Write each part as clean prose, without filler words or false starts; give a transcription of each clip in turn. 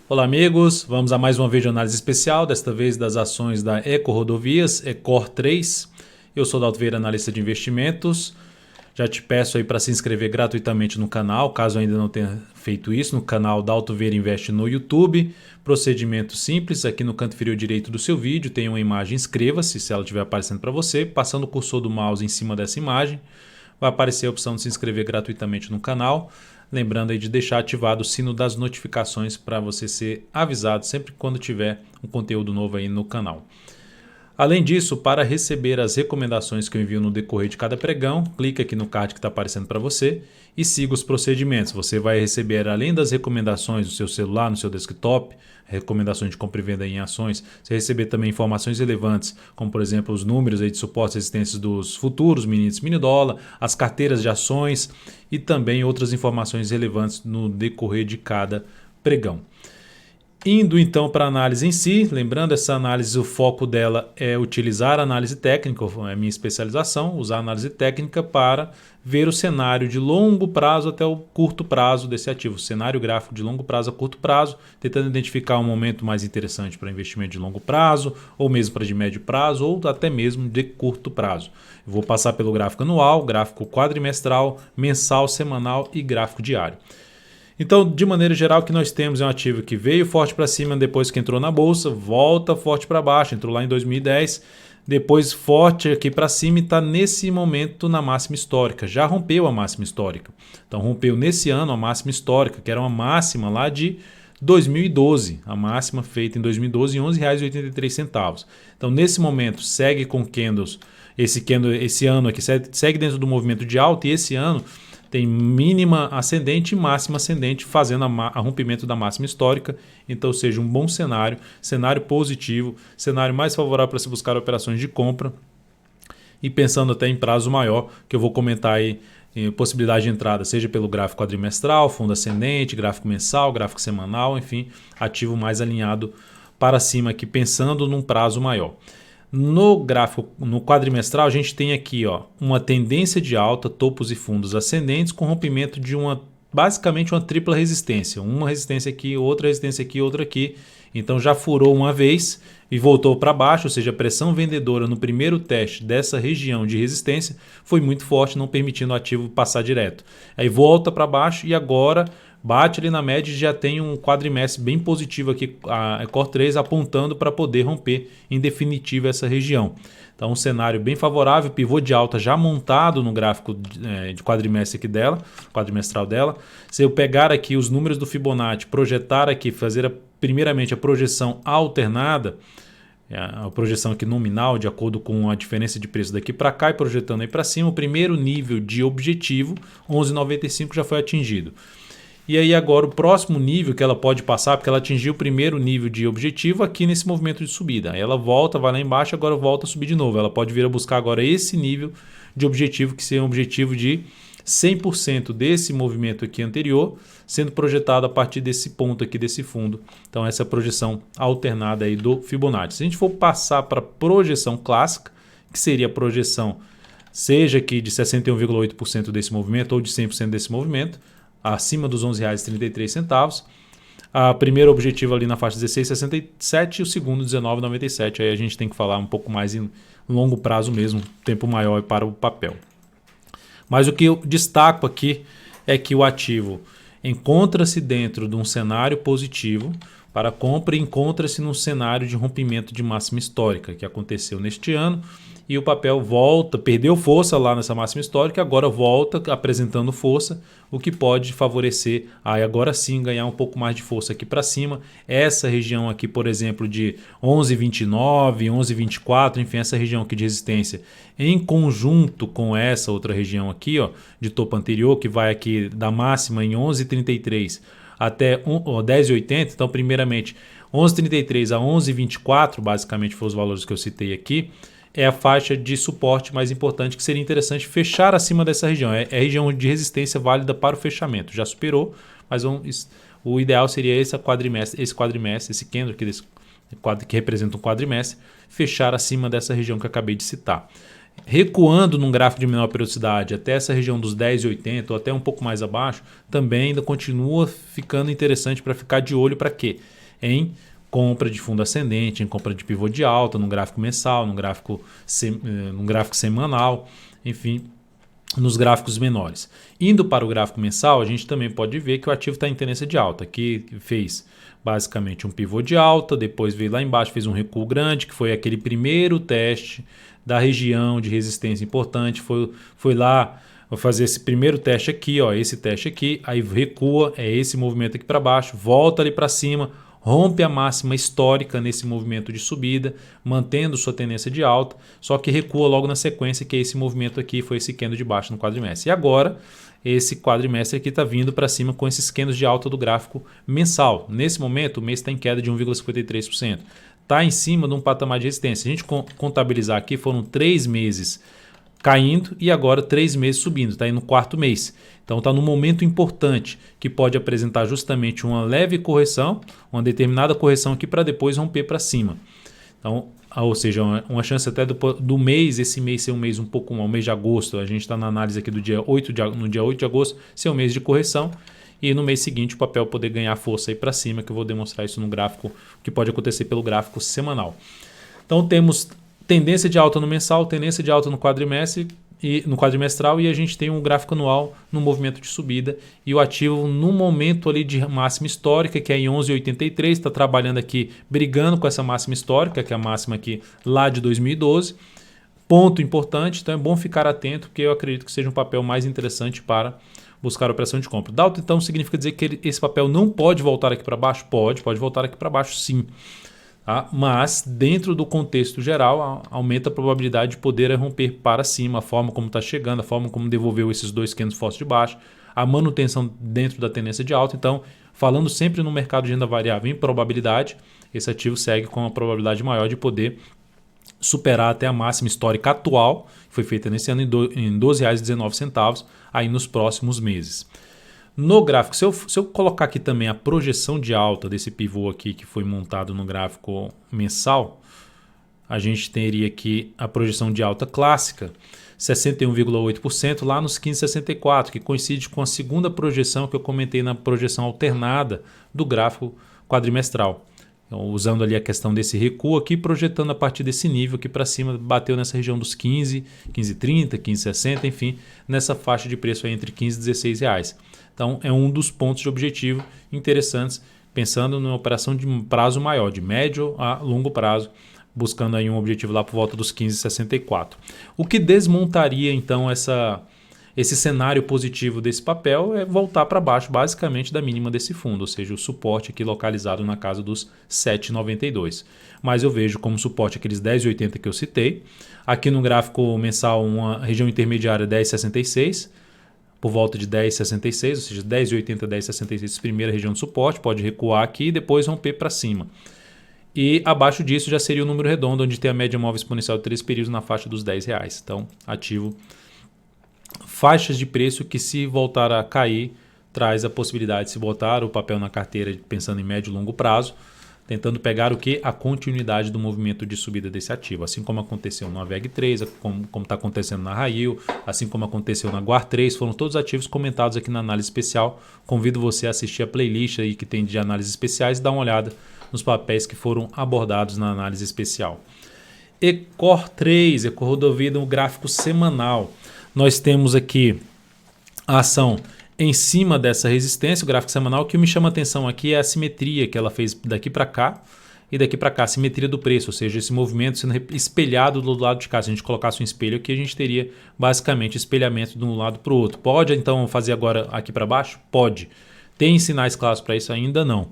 Olá amigos, vamos a mais uma vídeo análise especial, desta vez das ações da Eco Rodovias, Ecor 3. Eu sou Dalto Vieira, analista de investimentos. Já te peço aí para se inscrever gratuitamente no canal, caso ainda não tenha feito isso, no canal Dalto Vieira Investe no YouTube. Procedimento simples, aqui no canto inferior direito do seu vídeo tem uma imagem, inscreva-se se ela estiver aparecendo para você. Passando o cursor do mouse em cima dessa imagem, vai aparecer a opção de se inscrever gratuitamente no canal. Lembrando aí de deixar ativado o sino das notificações para você ser avisado sempre quando tiver um conteúdo novo aí no canal. Além disso, para receber as recomendações que eu envio no decorrer de cada pregão, clique aqui no card que está aparecendo para você e siga os procedimentos. Você vai receber, além das recomendações no seu celular, no seu desktop, recomendações de compra e venda em ações, você receber também informações relevantes, como por exemplo os números aí de suporte e resistências dos futuros, mini índice, mini dólar, as carteiras de ações e também outras informações relevantes no decorrer de cada pregão. Indo então para a análise em si, lembrando, essa análise, o foco dela é utilizar a análise técnica, é a minha especialização, usar a análise técnica para ver o cenário de longo prazo até o curto prazo desse ativo, cenário gráfico de longo prazo a curto prazo, tentando identificar um momento mais interessante para investimento de longo prazo, ou mesmo para de médio prazo, ou até mesmo de curto prazo. Eu vou passar pelo gráfico anual, gráfico quadrimestral, mensal, semanal e gráfico diário. Então, de maneira geral, o que nós temos é um ativo que veio forte para cima depois que entrou na bolsa, volta forte para baixo, entrou lá em 2010, depois forte aqui para cima e está nesse momento na máxima histórica. Já rompeu a máxima histórica. Então, rompeu nesse ano a máxima histórica, que era uma máxima lá de 2012, a máxima feita em 2012 em R$ 11,83. Então, nesse momento, segue com candles, esse ano aqui segue dentro do movimento de alta e esse ano tem mínima ascendente e máxima ascendente, fazendo a rompimento da máxima histórica. Então, seja um bom cenário, cenário positivo, cenário mais favorável para se buscar operações de compra e pensando até em prazo maior, que eu vou comentar aí possibilidade de entrada, seja pelo gráfico quadrimestral, fundo ascendente, gráfico mensal, gráfico semanal, enfim, ativo mais alinhado para cima aqui, pensando num prazo maior. No gráfico, no quadrimestral, a gente tem aqui uma tendência de alta, topos e fundos ascendentes com rompimento de basicamente uma tripla resistência. Uma resistência aqui, outra resistência aqui, outra aqui. Então já furou uma vez e voltou para baixo, ou seja, a pressão vendedora no primeiro teste dessa região de resistência foi muito forte, não permitindo o ativo passar direto. Aí volta para baixo e agora bate ali na média e já tem um quadrimestre bem positivo aqui, a Ecor 3 apontando para poder romper em definitivo essa região. Então um cenário bem favorável, pivô de alta já montado no gráfico de quadrimestre aqui dela, quadrimestral dela. Se eu pegar aqui os números do Fibonacci, projetar aqui, fazer primeiramente a projeção alternada, a projeção aqui nominal, de acordo com a diferença de preço daqui para cá e projetando aí para cima, o primeiro nível de objetivo, 11,95 já foi atingido. E aí agora o próximo nível que ela pode passar, porque ela atingiu o primeiro nível de objetivo aqui nesse movimento de subida. Aí ela volta, vai lá embaixo, agora volta a subir de novo. Ela pode vir a buscar agora esse nível de objetivo, que seria um objetivo de 100% desse movimento aqui anterior, sendo projetado a partir desse ponto aqui desse fundo. Então essa é a projeção alternada aí do Fibonacci. Se a gente for passar para a projeção clássica, que seria a projeção seja aqui de 61,8% desse movimento ou de 100% desse movimento, acima dos R$ 11,33. O primeiro objetivo ali na faixa 16,67 e o segundo 19,97. Aí a gente tem que falar um pouco mais em longo prazo mesmo, tempo maior para o papel. Mas o que eu destaco aqui é que o ativo encontra-se dentro de um cenário positivo para compra e encontra-se num cenário de rompimento de máxima histórica que aconteceu neste ano. E o papel volta, perdeu força lá nessa máxima histórica, agora volta apresentando força, o que pode favorecer agora sim ganhar um pouco mais de força aqui para cima. Essa região aqui, por exemplo, de 11,29, 11,24, enfim, essa região aqui de resistência, em conjunto com essa outra região aqui, de topo anterior, que vai aqui da máxima em 11,33 até 10,80. Então, primeiramente, 11,33 a 11,24, basicamente foram os valores que eu citei aqui. É a faixa de suporte mais importante que seria interessante fechar acima dessa região. É a região de resistência válida para o fechamento. Já superou, mas o ideal seria esse quadrimestre, esse candle aqui que representa um quadrimestre, fechar acima dessa região que eu acabei de citar. recuando num gráfico de menor periodicidade até essa região dos 10,80 ou até um pouco mais abaixo, também ainda continua ficando interessante para ficar de olho para quê? Em compra de fundo ascendente, em compra de pivô de alta, no gráfico mensal, no gráfico semanal, enfim, nos gráficos menores. Indo para o gráfico mensal, a gente também pode ver que o ativo está em tendência de alta. Aqui fez basicamente um pivô de alta, depois veio lá embaixo, fez um recuo grande, que foi aquele primeiro teste da região de resistência importante, foi lá fazer esse primeiro teste aqui, ó, esse teste aqui, aí recua, é esse movimento aqui para baixo, volta ali para cima, rompe a máxima histórica nesse movimento de subida, mantendo sua tendência de alta, só que recua logo na sequência, que é esse movimento aqui, foi esse candle de baixo no quadrimestre. E agora, esse quadrimestre aqui está vindo para cima com esses candles de alta do gráfico mensal. Nesse momento, o mês está em queda de 1,53%. Está em cima de um patamar de resistência. Se a gente contabilizar aqui, foram 3 meses caindo e agora 3 meses subindo, está aí no quarto mês. Então está num momento importante que pode apresentar justamente uma leve correção, uma determinada correção aqui para depois romper para cima. Então, ou seja, uma chance até do mês, esse mês ser um mês um pouco, o mês de agosto, a gente está na análise aqui do dia 8 no dia 8 de agosto, ser um mês de correção e no mês seguinte o papel poder ganhar força aí para cima, que eu vou demonstrar isso no gráfico, que pode acontecer pelo gráfico semanal. Então temos tendência de alta no mensal, tendência de alta no quadrimestre e no quadrimestral, e a gente tem um gráfico anual no movimento de subida e o ativo no momento ali de máxima histórica, que é em 11,83, está trabalhando aqui brigando com essa máxima histórica, que é a máxima aqui lá de 2012. Ponto importante, então é bom ficar atento, porque eu acredito que seja um papel mais interessante para buscar a operação de compra. Dalton, então, significa dizer que esse papel não pode voltar aqui para baixo? Pode voltar aqui para baixo sim. Tá? Mas dentro do contexto geral aumenta a probabilidade de poder romper para cima, a forma como está chegando, a forma como devolveu esses dois candles fortes de baixo, a manutenção dentro da tendência de alta. Então, falando sempre no mercado de renda variável em probabilidade, esse ativo segue com uma probabilidade maior de poder superar até a máxima histórica atual, que foi feita nesse ano em R$ 12,19 aí nos próximos meses. No gráfico, se eu colocar aqui também a projeção de alta desse pivô aqui que foi montado no gráfico mensal, a gente teria aqui a projeção de alta clássica, 61,8% lá nos 15,64, que coincide com a segunda projeção que eu comentei na projeção alternada do gráfico quadrimestral. Então, usando ali a questão desse recuo aqui, projetando a partir desse nível aqui para cima, bateu nessa região dos 15, 15,30, 15,60, enfim, nessa faixa de preço aí entre 15 e 16 reais. Então é um dos pontos de objetivo interessantes, pensando numa operação de prazo maior, de médio a longo prazo, buscando aí um objetivo lá por volta dos 15,64. O que desmontaria então esse cenário positivo desse papel é voltar para baixo basicamente da mínima desse fundo, ou seja, o suporte aqui localizado na casa dos 7,92. Mas eu vejo como suporte aqueles 10,80 que eu citei. Aqui no gráfico mensal uma região intermediária 10,66, por volta de 10,66, ou seja, 10,80, 10,66, primeira região de suporte, pode recuar aqui e depois romper para cima. E abaixo disso já seria o número redondo, onde tem a média móvel exponencial de 3 períodos na faixa dos R$10. Então, ativo faixas de preço que, se voltar a cair, traz a possibilidade de se botar o papel na carteira pensando em médio e longo prazo, tentando pegar o que? A continuidade do movimento de subida desse ativo, assim como aconteceu na VEG3, como está acontecendo na Rail, assim como aconteceu na Guar3, foram todos ativos comentados aqui na análise especial. Convido você a assistir a playlist aí que tem de análises especiais e dar uma olhada nos papéis que foram abordados na análise especial. Ecor3, Ecorodovia no gráfico semanal. Nós temos aqui a ação em cima dessa resistência, o gráfico semanal. O que me chama a atenção aqui é a simetria que ela fez daqui para cá e daqui para cá, a simetria do preço, ou seja, esse movimento sendo espelhado do lado de cá. Se a gente colocasse um espelho aqui, a gente teria basicamente espelhamento de um lado para o outro. Pode então fazer agora aqui para baixo? Pode. Tem sinais claros para isso? Ainda não.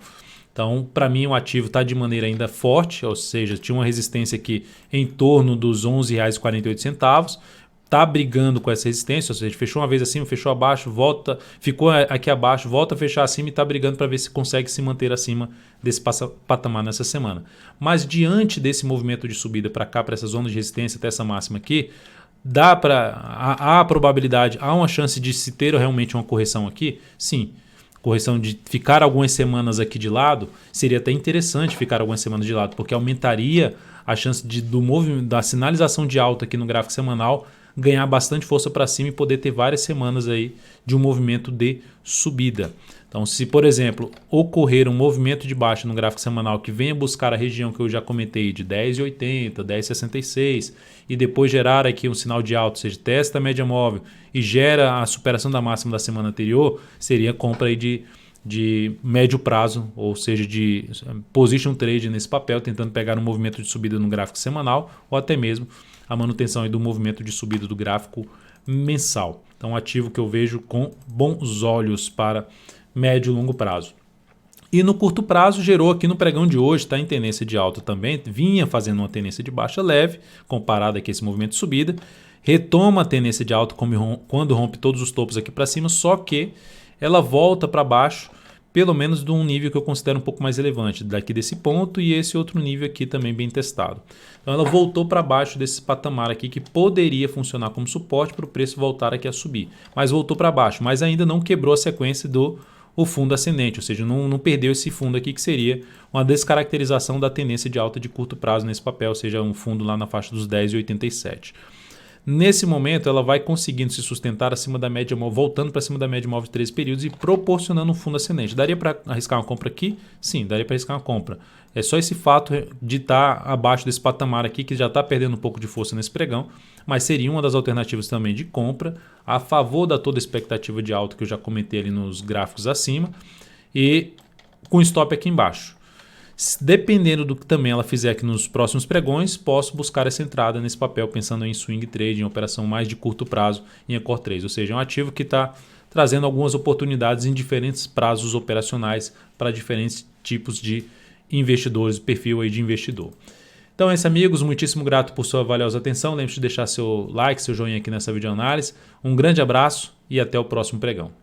Então, para mim, o ativo está de maneira ainda forte, ou seja, tinha uma resistência aqui em torno dos R$ 11,48. Está brigando com essa resistência, ou seja, fechou uma vez acima, fechou abaixo, volta, ficou aqui abaixo, volta a fechar acima e está brigando para ver se consegue se manter acima desse patamar nessa semana. Mas diante desse movimento de subida para cá, para essa zona de resistência, até essa máxima aqui, há a probabilidade, há uma chance de se ter realmente uma correção aqui? Sim. correção de ficar algumas semanas aqui de lado, seria até interessante ficar algumas semanas de lado, porque aumentaria a chance da sinalização de alta aqui no gráfico semanal ganhar bastante força para cima e poder ter várias semanas aí de um movimento de subida. Então, se, por exemplo, ocorrer um movimento de baixa no gráfico semanal que venha buscar a região que eu já comentei de 10,80, 10,66 e depois gerar aqui um sinal de alta, ou seja, testa a média móvel e gera a superação da máxima da semana anterior, seria compra aí de médio prazo, ou seja, de position trade nesse papel, tentando pegar um movimento de subida no gráfico semanal ou até mesmo a manutenção aí do movimento de subida do gráfico mensal. Então, um ativo que eu vejo com bons olhos para médio e longo prazo. E no curto prazo gerou aqui no pregão de hoje, está em tendência de alta também, vinha fazendo uma tendência de baixa leve, comparado aqui a esse movimento de subida, retoma a tendência de alta quando rompe todos os topos aqui para cima, só que ela volta para baixo, pelo menos de um nível que eu considero um pouco mais relevante, daqui desse ponto e esse outro nível aqui também bem testado. Então ela voltou para baixo desse patamar aqui que poderia funcionar como suporte para o preço voltar aqui a subir, mas voltou para baixo, mas ainda não quebrou a sequência do fundo ascendente, ou seja, não perdeu esse fundo aqui que seria uma descaracterização da tendência de alta de curto prazo nesse papel, ou seja, um fundo lá na faixa dos 10,87. Nesse momento, ela vai conseguindo se sustentar acima da média móvel, voltando para cima da média móvel de 13 períodos e proporcionando um fundo ascendente. Daria para arriscar uma compra aqui? Sim, daria para arriscar uma compra. É só esse fato de estar abaixo desse patamar aqui, que já está perdendo um pouco de força nesse pregão, mas seria uma das alternativas também de compra, a favor da toda expectativa de alta que eu já comentei ali nos gráficos acima, e com stop aqui embaixo. Dependendo do que também ela fizer aqui nos próximos pregões, posso buscar essa entrada nesse papel pensando em swing trade, em operação mais de curto prazo em Core 3, ou seja, é um ativo que está trazendo algumas oportunidades em diferentes prazos operacionais para diferentes tipos de investidores, perfil aí de investidor. Então é isso, amigos, muitíssimo grato por sua valiosa atenção, lembre-se de deixar seu like, seu joinha aqui nessa videoanálise, um grande abraço e até o próximo pregão.